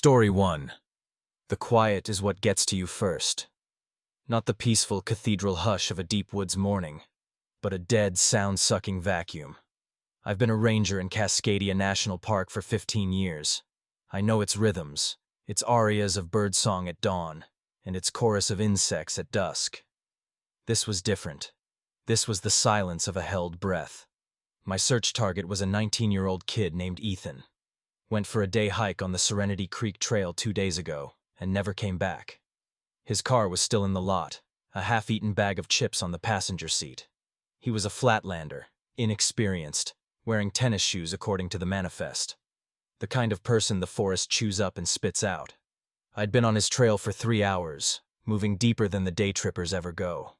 Story 1. The quiet is what gets to you first. Not the peaceful cathedral hush of a deep woods morning, but a dead, sound-sucking vacuum. I've been a ranger in Cascadia National Park for 15 years. I know its rhythms, its arias of birdsong at dawn, and its chorus of insects at dusk. This was different. This was the silence of a held breath. My search target was a 19-year-old kid named Ethan. Went for a day hike on the Serenity Creek Trail 2 days ago, and never came back. His car was still in the lot, a half-eaten bag of chips on the passenger seat. He was a flatlander, inexperienced, wearing tennis shoes according to the manifest. The kind of person the forest chews up and spits out. I'd been on his trail for 3 hours, moving deeper than the day trippers ever go.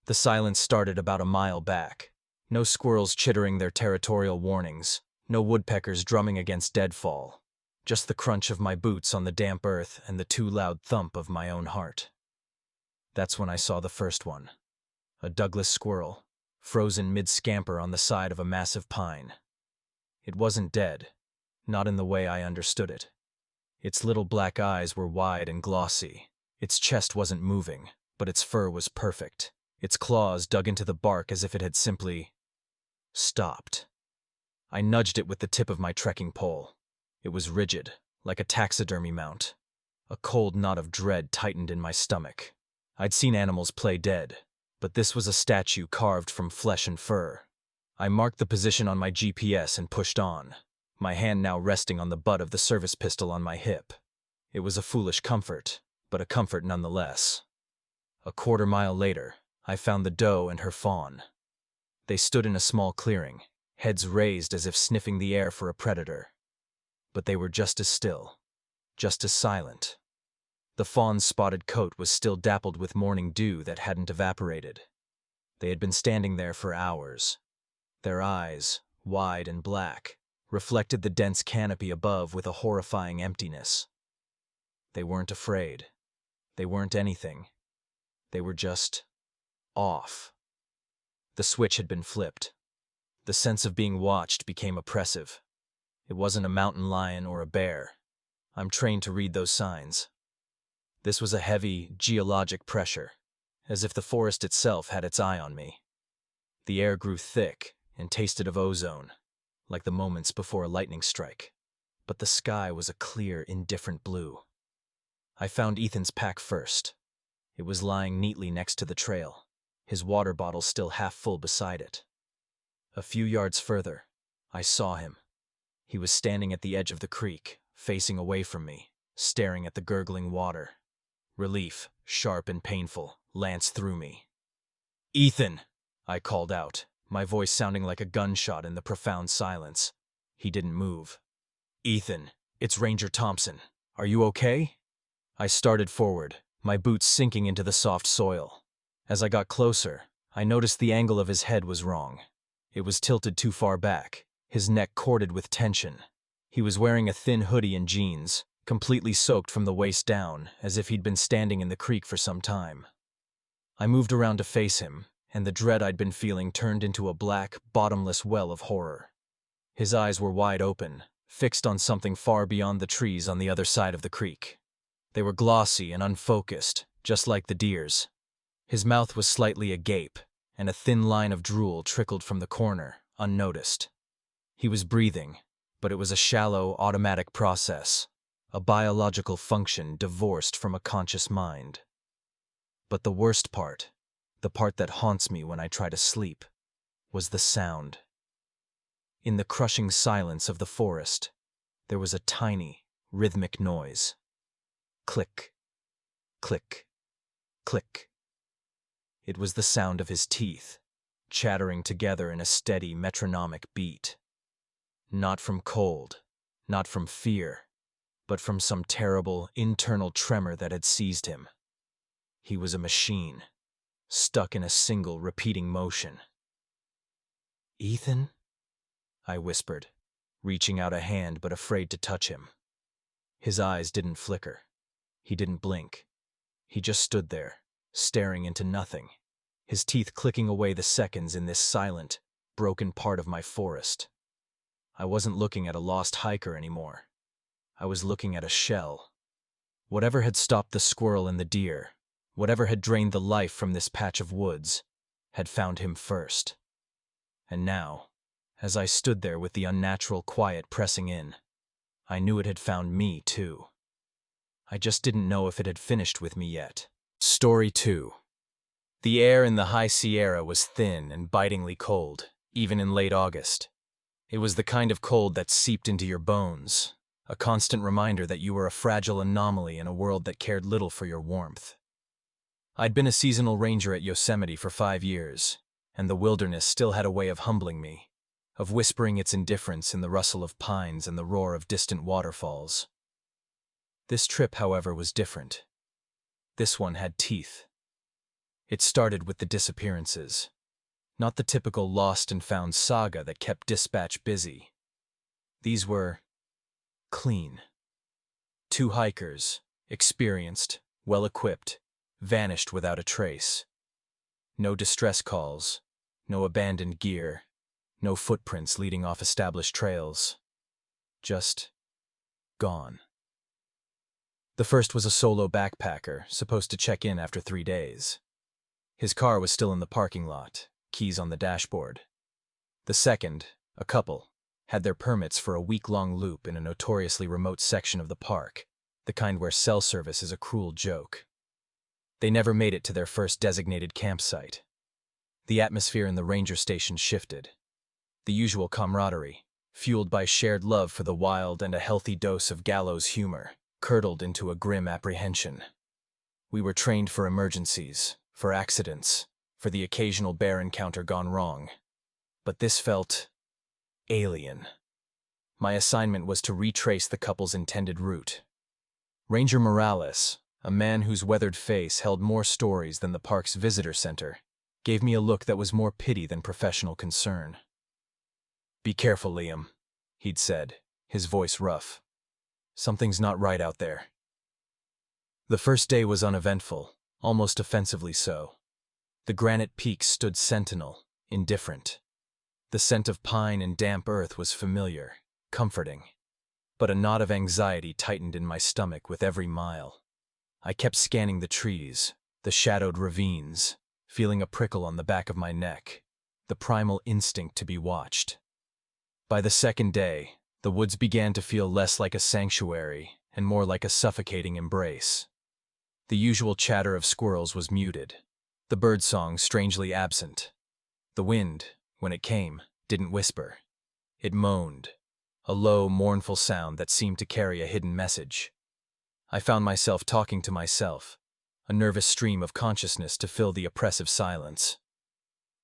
The silence started about a mile back. No squirrels chittering their territorial warnings. No woodpeckers drumming against deadfall, just the crunch of my boots on the damp earth and the too loud thump of my own heart. That's when I saw the first one. A Douglas squirrel, frozen mid-scamper on the side of a massive pine. It wasn't dead, not in the way I understood it. Its little black eyes were wide and glossy. Its chest wasn't moving, but its fur was perfect. Its claws dug into the bark as if it had simply stopped. I nudged it with the tip of my trekking pole. It was rigid, like a taxidermy mount. A cold knot of dread tightened in my stomach. I'd seen animals play dead, but this was a statue carved from flesh and fur. I marked the position on my GPS and pushed on, my hand now resting on the butt of the service pistol on my hip. It was a foolish comfort, but a comfort nonetheless. A quarter-mile later, I found the doe and her fawn. They stood in a small clearing, heads raised as if sniffing the air for a predator. But they were just as still, just as silent. The fawn's spotted coat was still dappled with morning dew that hadn't evaporated. They had been standing there for hours. Their eyes, wide and black, reflected the dense canopy above with a horrifying emptiness. They weren't afraid. They weren't anything. They were just off. The switch had been flipped. The sense of being watched became oppressive. It wasn't a mountain lion or a bear. I'm trained to read those signs. This was a heavy, geologic pressure, as if the forest itself had its eye on me. The air grew thick and tasted of ozone, like the moments before a lightning strike. But the sky was a clear, indifferent blue. I found Ethan's pack first. It was lying neatly next to the trail, his water bottle still half full beside it. A few yards further, I saw him. He was standing at the edge of the creek, facing away from me, staring at the gurgling water. Relief, sharp and painful, lanced through me. "Ethan!" I called out, my voice sounding like a gunshot in the profound silence. He didn't move. "Ethan, it's Ranger Thompson. Are you okay?" I started forward, my boots sinking into the soft soil. As I got closer, I noticed the angle of his head was wrong. It was tilted too far back, his neck corded with tension. He was wearing a thin hoodie and jeans, completely soaked from the waist down, as if he'd been standing in the creek for some time. I moved around to face him, and the dread I'd been feeling turned into a black, bottomless well of horror. His eyes were wide open, fixed on something far beyond the trees on the other side of the creek. They were glossy and unfocused, just like the deer's. His mouth was slightly agape, and a thin line of drool trickled from the corner, unnoticed. He was breathing, but it was a shallow, automatic process, a biological function divorced from a conscious mind. But the worst part, the part that haunts me when I try to sleep, was the sound. In the crushing silence of the forest, there was a tiny, rhythmic noise. Click, click, click. It was the sound of his teeth, chattering together in a steady, metronomic beat. Not from cold, not from fear, but from some terrible, internal tremor that had seized him. He was a machine, stuck in a single, repeating motion. "Ethan?" I whispered, reaching out a hand but afraid to touch him. His eyes didn't flicker. He didn't blink. He just stood there, staring into nothing, his teeth clicking away the seconds in this silent, broken part of my forest. I wasn't looking at a lost hiker anymore. I was looking at a shell, Whatever had stopped the squirrel and the deer, whatever had drained the life from this patch of woods, had found him first. And now, as I stood there with the unnatural quiet pressing in, I knew it had found me too. I just didn't know if it had finished with me yet. Story 2. The air in the High Sierra was thin and bitingly cold, even in late August. It was the kind of cold that seeped into your bones, a constant reminder that you were a fragile anomaly in a world that cared little for your warmth. I'd been a seasonal ranger at Yosemite for 5 years, and the wilderness still had a way of humbling me, of whispering its indifference in the rustle of pines and the roar of distant waterfalls. This trip, however, was different. This one had teeth. It started with the disappearances. Not the typical lost and found saga that kept dispatch busy. These were clean. 2 hikers, experienced, well-equipped, vanished without a trace. No distress calls, no abandoned gear, no footprints leading off established trails. Just gone. The first was a solo backpacker, supposed to check in after 3 days. His car was still in the parking lot, keys on the dashboard. The second, a couple, had their permits for a week-long loop in a notoriously remote section of the park, the kind where cell service is a cruel joke. They never made it to their first designated campsite. The atmosphere in the ranger station shifted. The usual camaraderie, fueled by shared love for the wild and a healthy dose of gallows humor, curdled into a grim apprehension. We were trained for emergencies, for accidents, for the occasional bear encounter gone wrong. But this felt alien. My assignment was to retrace the couple's intended route. Ranger Morales, a man whose weathered face held more stories than the park's visitor center, gave me a look that was more pity than professional concern. "Be careful, Liam," he'd said, his voice rough. "Something's not right out there." The first day was uneventful, almost offensively so. The granite peaks stood sentinel, indifferent. The scent of pine and damp earth was familiar, comforting. But a knot of anxiety tightened in my stomach with every mile. I kept scanning the trees, the shadowed ravines, feeling a prickle on the back of my neck, the primal instinct to be watched. By the second day, the woods began to feel less like a sanctuary and more like a suffocating embrace. The usual chatter of squirrels was muted, the birdsong strangely absent. The wind, when it came, didn't whisper. It moaned, a low, mournful sound that seemed to carry a hidden message. I found myself talking to myself, a nervous stream of consciousness to fill the oppressive silence.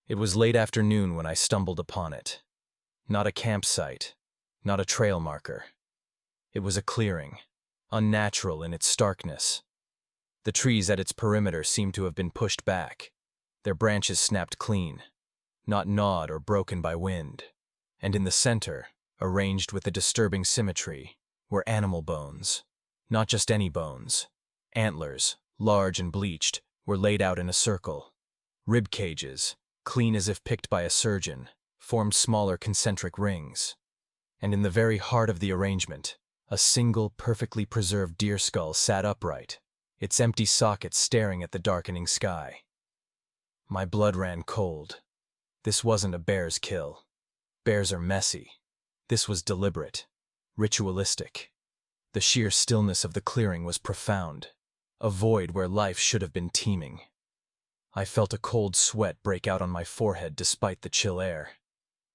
It was late afternoon when I stumbled upon it. Not a campsite, not a trail marker. It was a clearing, unnatural in its starkness. The trees at its perimeter seemed to have been pushed back, their branches snapped clean, not gnawed or broken by wind. And in the center, arranged with a disturbing symmetry, were animal bones. Not just any bones. Antlers, large and bleached, were laid out in a circle. Rib cages, clean as if picked by a surgeon, formed smaller concentric rings. And in the very heart of the arrangement, a single perfectly preserved deer skull sat upright, its empty socket staring at the darkening sky. My blood ran cold. This wasn't a bear's kill. Bears are messy. This was deliberate, ritualistic. The sheer stillness of the clearing was profound, a void where life should have been teeming. I felt a cold sweat break out on my forehead despite the chill air.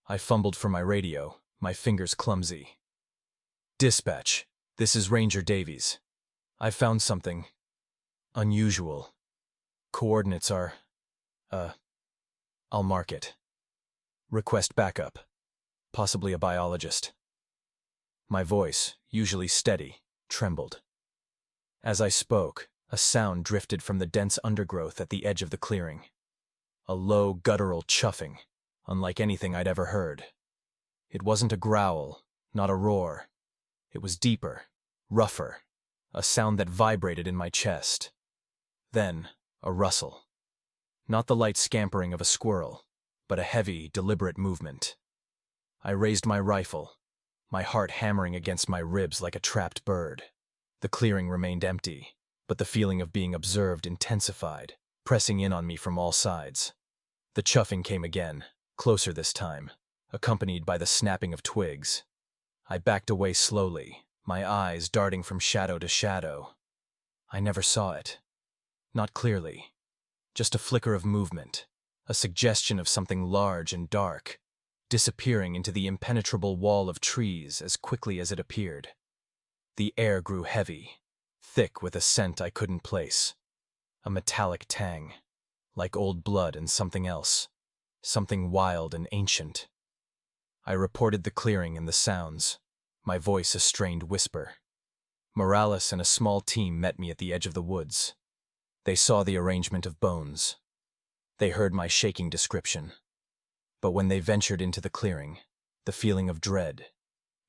I fumbled for my radio, my fingers clumsy. "Dispatch, this is Ranger Davies. I've found something unusual. Coordinates are, I'll mark it. Request backup. Possibly a biologist." My voice, usually steady, trembled. As I spoke, a sound drifted from the dense undergrowth at the edge of the clearing. A low, guttural chuffing, unlike anything I'd ever heard. It wasn't a growl, not a roar. It was deeper, rougher, a sound that vibrated in my chest. Then, a rustle. Not the light scampering of a squirrel, but a heavy, deliberate movement. I raised my rifle, my heart hammering against my ribs like a trapped bird. The clearing remained empty, but the feeling of being observed intensified, pressing in on me from all sides. The chuffing came again, closer this time, accompanied by the snapping of twigs. I backed away slowly, my eyes darting from shadow to shadow. I never saw it. Not clearly. Just a flicker of movement, a suggestion of something large and dark, disappearing into the impenetrable wall of trees as quickly as it appeared. The air grew heavy, thick with a scent I couldn't place. A metallic tang, like old blood and something else, something wild and ancient. I reported the clearing and the sounds, my voice a strained whisper. Morales and a small team met me at the edge of the woods. They saw the arrangement of bones. They heard my shaking description. But when they ventured into the clearing, the feeling of dread,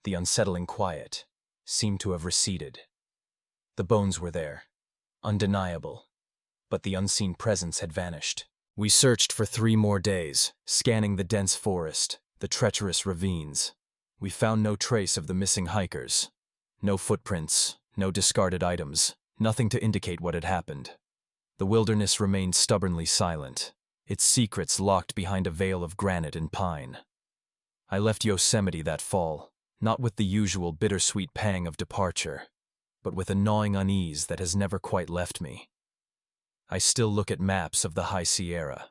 the unsettling quiet, seemed to have receded. The bones were there, undeniable, but the unseen presence had vanished. We searched for 3 more days, scanning the dense forest, the treacherous ravines. We found no trace of the missing hikers. No footprints, no discarded items, nothing to indicate what had happened. The wilderness remained stubbornly silent, its secrets locked behind a veil of granite and pine. I left Yosemite that fall, not with the usual bittersweet pang of departure, but with a gnawing unease that has never quite left me. I still look at maps of the High Sierra,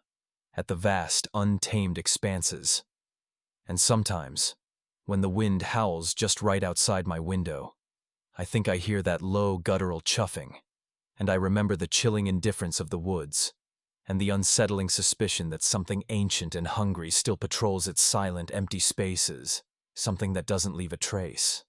at the vast, untamed expanses. And sometimes, when the wind howls just right outside my window, I think I hear that low, guttural chuffing, and I remember the chilling indifference of the woods, and the unsettling suspicion that something ancient and hungry still patrols its silent, empty spaces, something that doesn't leave a trace.